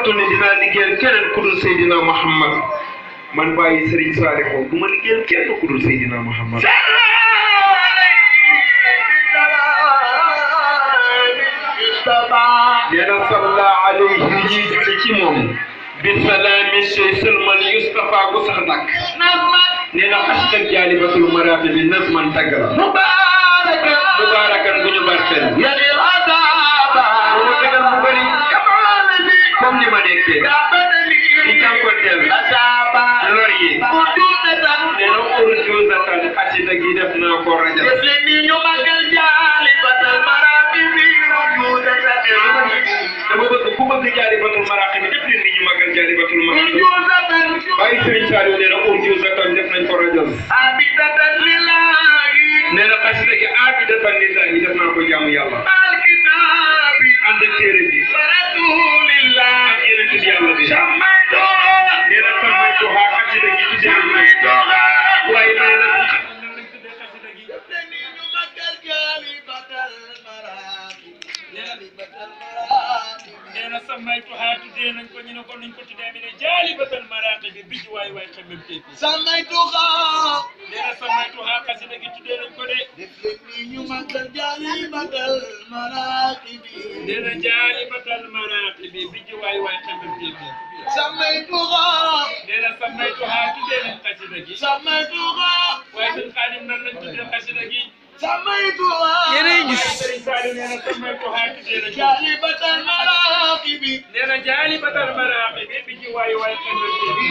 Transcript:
njortu ne dinaa liggéeyal keneen ku dul Seydina Muhammad man bàyyi Serigne Saliou du ma liggéeyal kenn ku dul Seydina Muhammad nee na salla alayhi ñuy julli ci moom bi salaami sey sëlmal Yustafa gu sax dakk nee na xasida jaalibatul maraati bi nasman taggal mubarakan bu ñu barkeel mu tegal mu bëri comme ni ma nekkee di jànkonteel lor yi nee na urjuuzatan xasida gi def naa ko rajal dama bëgg ku bëgg jaalibatul maraqi bi def leen ni ñu màggal jaalibatul maraqi bàyyi Serigne Saliou nee na urjuuzatan def nañ ko rajal nee na xasida gi abidatan lillahi def naa ko jaamu yàlla ànd ak téere bi ak yeneen tudd yàlla bi nee na sammaytu haa xasida gi tuddee waaye nee na nee na sammaytuhaa tuddee nañ ko ñu ne ko nuñ ko tuddee mi ne jaalibatal maraqi bi bij waay waay xemem teefi sammaytuhaa nee na sammaytuhaa xasida gi tuddee nañ ko de ñu màggal jaalibatal maraqi bi nee na jaalibatal maraqi bi bij waay waay xemem teefi sammaytuhaa nee na sammaytuhaa tuddee nañ xasida gi sammaytuhaa waaye sëñ Xaadim nan lañ tuddee xasida gi sammaytuhaa yéenay gis Sëriñ Saliou nee na sammaytuhaa tuddee nañ ko jaalibatal maraqi bi nee na jaalibatal maraqi bi bij waay waay xemem teefi